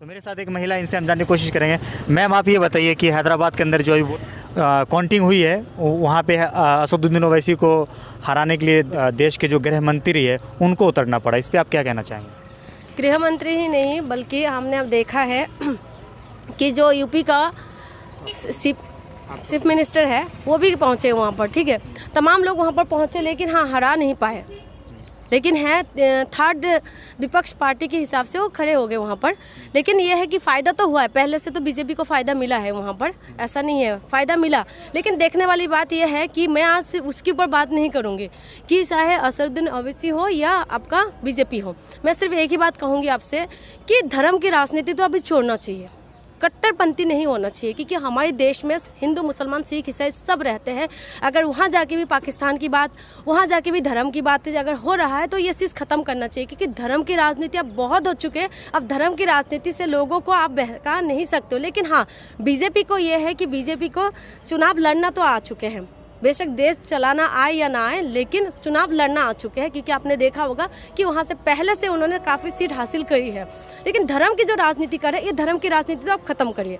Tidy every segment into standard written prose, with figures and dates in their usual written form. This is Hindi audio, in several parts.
तो मेरे साथ एक महिला, इनसे हम जानने की कोशिश करेंगे। मैम, आप ये बताइए कि हैदराबाद के अंदर जो काउंटिंग हुई है वहाँ पे असदुद्दीन ओवैसी को हराने के लिए देश के जो गृह मंत्री है उनको उतरना पड़ा, इस पर आप क्या कहना चाहेंगे? गृह मंत्री ही नहीं बल्कि हमने अब देखा है कि जो यूपी का चीफ मिनिस्टर है वो भी पहुँचे वहाँ पर। ठीक है, तमाम लोग वहाँ पर पहुँचे लेकिन हाँ हरा नहीं पाए। लेकिन है थर्ड विपक्ष पार्टी के हिसाब से वो खड़े हो गए वहाँ पर। लेकिन ये है कि फ़ायदा तो हुआ है, पहले से तो बीजेपी को फ़ायदा मिला है वहाँ पर, ऐसा नहीं है, फ़ायदा मिला। लेकिन देखने वाली बात यह है कि मैं आज उसके ऊपर बात नहीं करूँगी कि चाहे असदुद्दीन ओवैसी हो या आपका बीजेपी हो। मैं सिर्फ एक ही बात कहूँगी आपसे कि धर्म की राजनीति तो अभी छोड़ना चाहिए, कट्टरपंथी नहीं होना चाहिए, क्योंकि हमारे देश में हिंदू मुसलमान सिख ईसाई सब रहते हैं। अगर वहाँ जाके भी पाकिस्तान की बात, वहाँ जाके भी धर्म की बात अगर हो रहा है तो ये चीज़ ख़त्म करना चाहिए, क्योंकि धर्म की राजनीति अब बहुत हो चुके हैं। अब धर्म की राजनीति से लोगों को आप बहका नहीं सकते हो। लेकिन हाँ, बीजेपी को ये है कि बीजेपी को चुनाव लड़ना तो आ चुके हैं, बेशक देश चलाना आए या ना आए, लेकिन चुनाव लड़ना आ चुके हैं, क्योंकि आपने देखा होगा कि वहाँ से पहले से उन्होंने काफ़ी सीट हासिल करी है। लेकिन धर्म की जो राजनीति करे, ये धर्म की राजनीति तो आप ख़त्म करिए,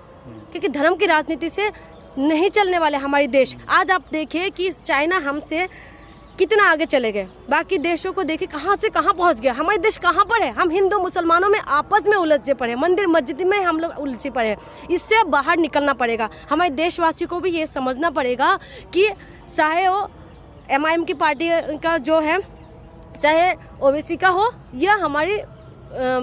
क्योंकि धर्म की राजनीति से नहीं चलने वाले हमारे देश। आज आप देखिए कि चाइना हमसे कितना आगे चले गए, बाकी देशों को देखिए कहाँ से कहाँ पहुँच गया। हमारे देश कहाँ पर है? हम हिंदू मुसलमानों में आपस में उलझे पड़े, मंदिर मस्जिद में हम लोग उलझे पड़े। इससे बाहर निकलना पड़ेगा। हमारे देशवासी को भी ये समझना पड़ेगा कि चाहे वो MIM की पार्टी का जो है, चाहे ओवैसी का हो या हमारी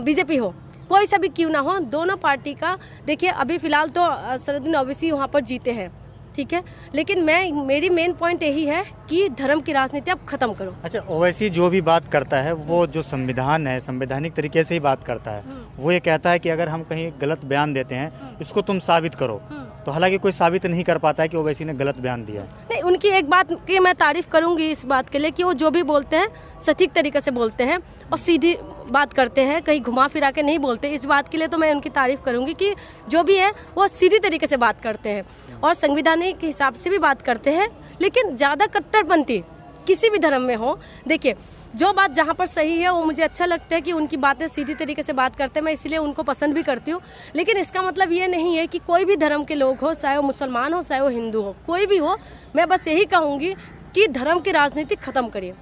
बीजेपी हो, कोई सा भी क्यों ना हो, दोनों पार्टी का देखिए। अभी फ़िलहाल तो असदुद्दीन ओवैसी वहाँ पर जीते हैं, ठीक है, लेकिन मेरी मेन पॉइंट यही है कि धर्म की राजनीति आप खत्म करो। अच्छा, ओवैसी जो भी बात करता है वो जो संविधान है, संवैधानिक तरीके से ही बात करता है। वो ये कहता है कि अगर हम कहीं गलत बयान देते हैं इसको तुम साबित करो। तो हालांकि कोई साबित नहीं कर पाता है कि ओवैसी ने गलत बयान दिया। नहीं, उनकी एक बात की मैं तारीफ़ करूंगी इस बात के लिए कि वो जो भी बोलते हैं सटीक तरीके से बोलते हैं और सीधी बात करते हैं, कहीं घुमा फिरा के नहीं बोलते। इस बात के लिए तो मैं उनकी तारीफ़ करूंगी कि जो भी है वो सीधी तरीके से बात करते हैं और संवैधानिक हिसाब से भी बात करते हैं। लेकिन ज़्यादा कट्टरपंथी किसी भी धर्म में हो, देखिए जो बात जहाँ पर सही है वो मुझे अच्छा लगता है कि उनकी बातें सीधी तरीके से बात करते हैं, मैं इसीलिए उनको पसंद भी करती हूँ। लेकिन इसका मतलब ये नहीं है कि कोई भी धर्म के लोग हो, चाहे वो मुसलमान हो चाहे वो हिंदू हो, कोई भी हो, मैं बस यही कहूँगी कि धर्म की राजनीति ख़त्म करिए,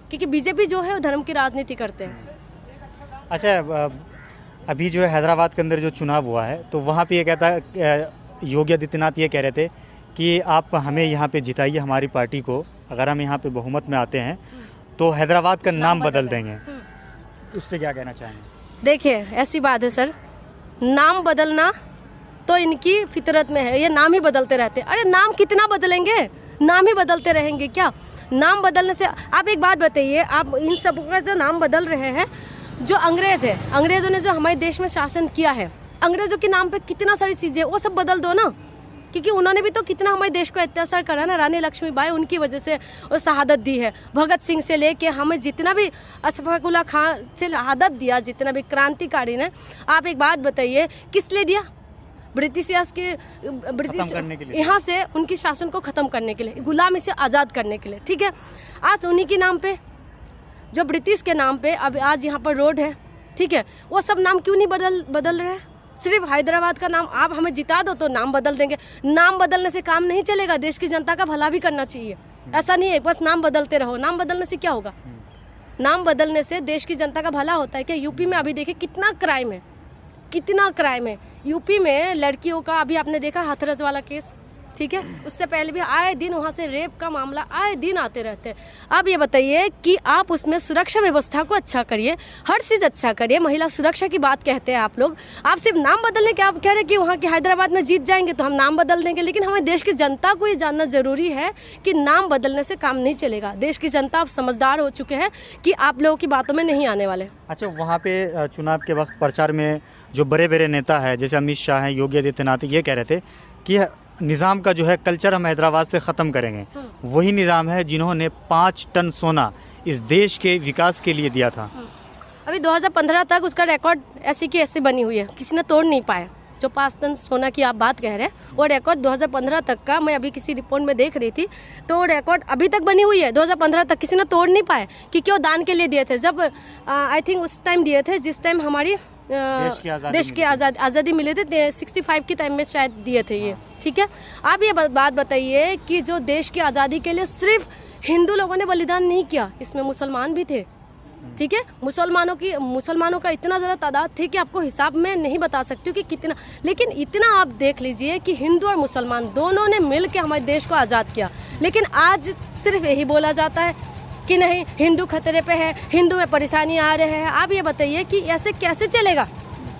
क्योंकि बीजेपी जो है वो धर्म की राजनीति करते हैं। अच्छा, अभी जो है हैदराबाद के अंदर जो चुनाव हुआ है तो वहाँ पे ये कहता है, योगी आदित्यनाथ ये कह रहे थे कि आप हमें यहाँ पे जिताइए, हमारी पार्टी को, अगर हम यहाँ पे बहुमत में आते हैं तो हैदराबाद का नाम बदल देंगे। उस पर क्या कहना चाहेंगे? देखिए ऐसी बात है सर, नाम बदलना तो इनकी फितरत में है, ये नाम ही बदलते रहते। अरे नाम कितना बदलेंगे, नाम ही बदलते रहेंगे क्या? नाम बदलने से आप एक बात बताइए, आप इन सब का जो नाम बदल रहे हैं, जो अंग्रेज़ है, अंग्रेज़ों ने जो हमारे देश में शासन किया है, अंग्रेज़ों के नाम पे कितना सारी चीज़ें वो सब बदल दो ना, क्योंकि उन्होंने भी तो कितना हमारे देश को अत्याचार करा ना। रानी लक्ष्मीबाई, उनकी वजह से वो शहादत दी है। भगत सिंह से लेके हमें जितना भी अशफाक उल्लाह खान से शहादत दिया, जितना भी क्रांतिकारी ने, आप एक बात बताइए किस लिए दिया? ब्रिटिश यहाँ से उनकी शासन को ख़त्म करने के लिए, गुलामी से आज़ाद करने के लिए, ठीक है। आज उन्हीं के नाम पे, जो ब्रिटिश के नाम पे अब आज यहाँ पर रोड है, ठीक है, वो सब नाम क्यों नहीं बदल रहे हैं? सिर्फ हैदराबाद का नाम आप हमें जिता दो तो नाम बदल देंगे। नाम बदलने से काम नहीं चलेगा, देश की जनता का भला भी करना चाहिए। ऐसा नहीं है बस नाम बदलते रहो। नाम बदलने से क्या होगा? नाम बदलने से देश की जनता का भला होता है क्या? यूपी में अभी देखिए कितना क्राइम है, कितना क्राइम है यूपी में। लड़कियों का अभी आपने देखा हाथरस वाला केस, ठीक है, उससे पहले भी आए दिन वहाँ से रेप का मामला आए दिन आते रहते हैं। अब ये बताइए कि आप उसमें सुरक्षा व्यवस्था को अच्छा करिए, हर चीज़ अच्छा करिए। महिला सुरक्षा की बात कहते हैं आप लोग, आप सिर्फ नाम बदलने के आप कह रहे हैं कि वहाँ के हैदराबाद में जीत जाएंगे तो हम नाम बदल देंगे। लेकिन हमारे देश की जनता को ये जानना ज़रूरी है कि नाम बदलने से काम नहीं चलेगा। देश की जनता अब समझदार हो चुके हैं कि आप लोगों की बातों में नहीं आने वाले। अच्छा, वहाँ पे चुनाव के वक्त प्रचार में जो बड़े बड़े नेता है जैसे अमित शाह हैं, योगी आदित्यनाथ, ये कह रहे थे कि निज़ाम का जो है कल्चर हम हैदराबाद से ख़त्म करेंगे। वही निज़ाम है जिन्होंने 5 टन सोना इस देश के विकास के लिए दिया था। अभी 2015 तक उसका रिकॉर्ड ऐसी की ऐसी बनी हुई है, किसी ने तोड़ नहीं पाया। जो 5 टन सोना की आप बात कह रहे हैं, वो रिकॉर्ड 2015 तक का, मैं अभी किसी रिपोर्ट में देख रही थी, तो वो रिकॉर्ड अभी तक बनी हुई है। 2015 तक किसी ने तोड़ नहीं पाए कि क्यों दान के लिए दिए थे। जब आई थिंक उस टाइम दिए थे जिस टाइम हमारी देश की आज़ादी मिले थे 65 के टाइम में शायद दिए थे ये, ठीक है। आप ये बात बताइए कि जो देश की आज़ादी के लिए सिर्फ हिंदू लोगों ने बलिदान नहीं किया, इसमें मुसलमान भी थे, ठीक है। मुसलमानों का इतना ज़्यादा तादाद थे कि आपको हिसाब में नहीं बता सकती हूँ कि कितना, लेकिन इतना आप देख लीजिए कि हिंदू और मुसलमान दोनों ने मिल के हमारे देश को आज़ाद किया। लेकिन आज सिर्फ यही बोला जाता है कि नहीं, हिंदू खतरे पे है, हिंदू में परेशानी आ रहे हैं। आप ये बताइए कि ऐसे कैसे चलेगा?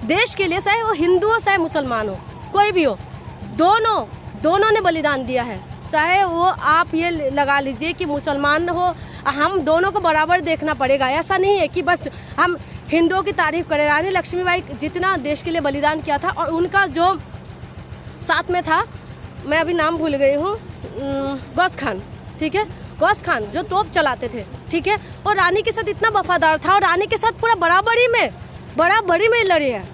देश के लिए चाहे वो हिंदू हो चाहे मुसलमान हो, कोई भी हो, दोनों ने बलिदान दिया है। चाहे वो आप ये लगा लीजिए कि मुसलमान हो, हम दोनों को बराबर देखना पड़ेगा। ऐसा नहीं है कि बस हम हिंदुओं की तारीफ करें। रानी लक्ष्मीबाई जितना देश के लिए बलिदान किया था, और उनका जो साथ में था, मैं अभी नाम भूल गई हूँ, गौस खान, ठीक है, गौस खान जो तोप चलाते थे, ठीक है, और रानी के साथ इतना वफादार था और रानी के साथ पूरा बराबरी में लड़े हैं,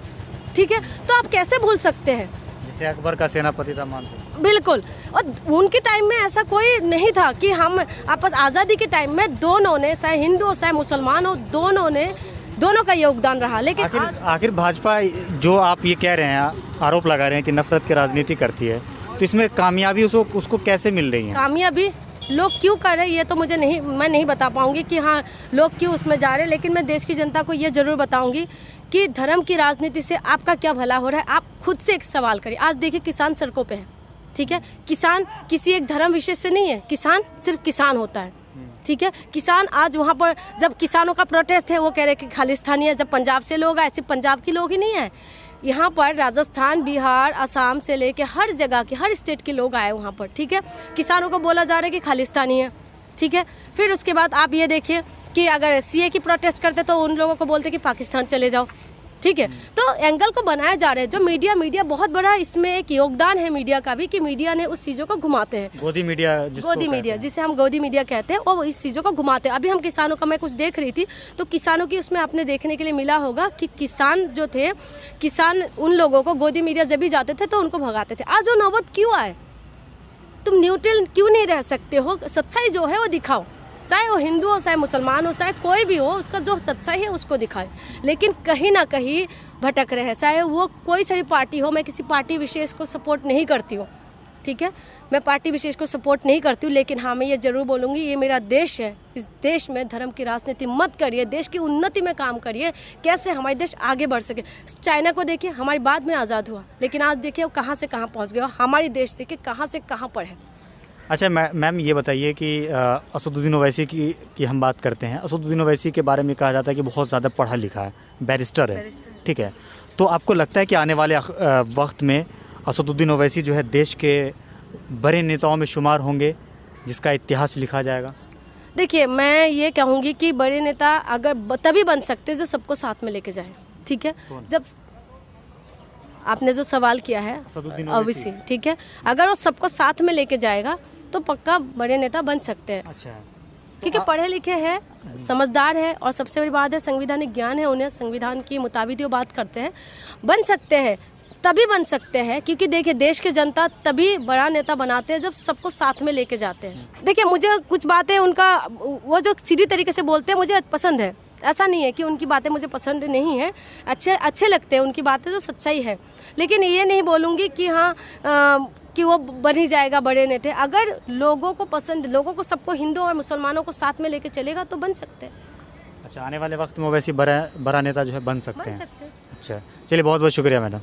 ठीक है। तो आप कैसे भूल सकते हैं? जैसे अकबर का सेनापति था मान सिंह। बिल्कुल, और उनके टाइम में ऐसा कोई नहीं था कि हम आपस आज़ादी के टाइम में दोनों ने, चाहे हिंदू हो चाहे मुसलमान हो, दोनों का योगदान रहा। लेकिन आखिर भाजपा जो आप ये कह रहे हैं, आरोप लगा रहे हैं कि नफरत की राजनीति करती है, तो इसमें कामयाबी उसको कैसे मिल रही है? कामयाबी लोग क्यों कर रहे हैं ये तो मैं नहीं बता पाऊंगी कि हाँ लोग क्यों उसमें जा रहे हैं। लेकिन मैं देश की जनता को ये ज़रूर बताऊंगी कि धर्म की राजनीति से आपका क्या भला हो रहा है। आप खुद से एक सवाल करिए। आज देखिए किसान सड़कों पे है, ठीक है। किसान किसी एक धर्म विशेष से नहीं है, किसान सिर्फ किसान होता है, ठीक है। किसान आज वहाँ पर जब किसानों का प्रोटेस्ट है, वो कह रहे हैं कि खालिस्तानी है। जब पंजाब से लोग आए, सिर्फ पंजाब के लोग ही नहीं है, यहाँ पर राजस्थान, बिहार, असम से लेके हर जगह के, हर स्टेट के लोग आए वहाँ पर, ठीक है। किसानों को बोला जा रहा है कि खालिस्तानी है, ठीक है। फिर उसके बाद आप ये देखिए कि अगर सीए की प्रोटेस्ट करते तो उन लोगों को बोलते कि पाकिस्तान चले जाओ, ठीक है। तो एंगल को बनाए जा रहे हैं। जो मीडिया बहुत बड़ा इसमें एक योगदान है मीडिया का भी, कि मीडिया ने उस चीज़ों को घुमाते हैं। गोदी मीडिया जिसे हम गोदी मीडिया कहते हैं, वो इस चीज़ों को घुमाते हैं। अभी हम किसानों का मैं कुछ देख रही थी, तो किसानों की उसमें आपने देखने के लिए मिला होगा कि किसान जो थे, किसान उन लोगों को गोदी मीडिया जब भी जाते थे तो उनको भगाते थे। आज वो नौबत क्यों आए? तुम न्यूट्रल क्यों नहीं रह सकते हो? सच्चाई जो है वो दिखाओ, चाहे वो हिंदू हो चाहे मुसलमान हो चाहे कोई भी हो, उसका जो सच्चाई है उसको दिखाए। लेकिन कहीं ना कहीं भटक रहे हैं, चाहे वो कोई सी पार्टी हो। मैं किसी पार्टी विशेष को सपोर्ट नहीं करती हूँ, ठीक है, मैं पार्टी विशेष को सपोर्ट नहीं करती हूँ। लेकिन हाँ, मैं ये ज़रूर बोलूँगी, ये मेरा देश है, इस देश में धर्म की राजनीति मत करिए, देश की उन्नति में काम करिए, कैसे हमारे देश आगे बढ़ सके। चाइना को देखिए, हमारी बाद में आज़ाद हुआ, लेकिन आज देखिए वो कहाँ से कहाँ पहुँच गया। हमारी देश देखिए कहाँ से कहाँ पर है। अच्छा मैम ये बताइए कि असदुद्दीन ओवैसी की हम बात करते हैं। असदुद्दीन ओवैसी के बारे में कहा जाता है कि बहुत ज़्यादा पढ़ा लिखा है, बैरिस्टर है, ठीक है। तो आपको लगता है कि आने वाले वक्त में असदुद्दीन ओवैसी जो है देश के बड़े नेताओं में शुमार होंगे, जिसका इतिहास लिखा जाएगा? देखिए, मैं ये कहूँगी कि बड़े नेता अगर तभी बन सकते जो सबको साथ में लेके जाए, ठीक है। जब आपने जो सवाल किया है ओवैसी, ठीक है, अगर वो सबको साथ में लेके जाएगा तो पक्का बड़े नेता बन सकते हैं। अच्छा, क्योंकि पढ़े लिखे हैं, समझदार है, और सबसे बड़ी बात है संवैधानिक ज्ञान है, उन्हें संविधान के मुताबिक वो बात करते हैं। बन सकते हैं, तभी बन सकते हैं, क्योंकि देखिए देश की जनता तभी बड़ा नेता बनाते हैं जब सबको साथ में लेके जाते हैं। देखिए, मुझे कुछ बातें उनका वो जो सीधी तरीके से बोलते हैं मुझे पसंद है। ऐसा नहीं है कि उनकी बातें मुझे पसंद नहीं है, अच्छे लगते हैं उनकी बातें, जो सच्चाई है। लेकिन ये नहीं बोलूँगी कि हाँ कि वो बन ही जाएगा बड़े नेता। अगर लोगों को पसंद, लोगों को सबको, हिंदू और मुसलमानों को साथ में लेके चलेगा तो बन सकते हैं। अच्छा, आने वाले वक्त में वैसे बड़ा नेता जो है बन सकते हैं। अच्छा, चलिए, बहुत बहुत शुक्रिया मैडम।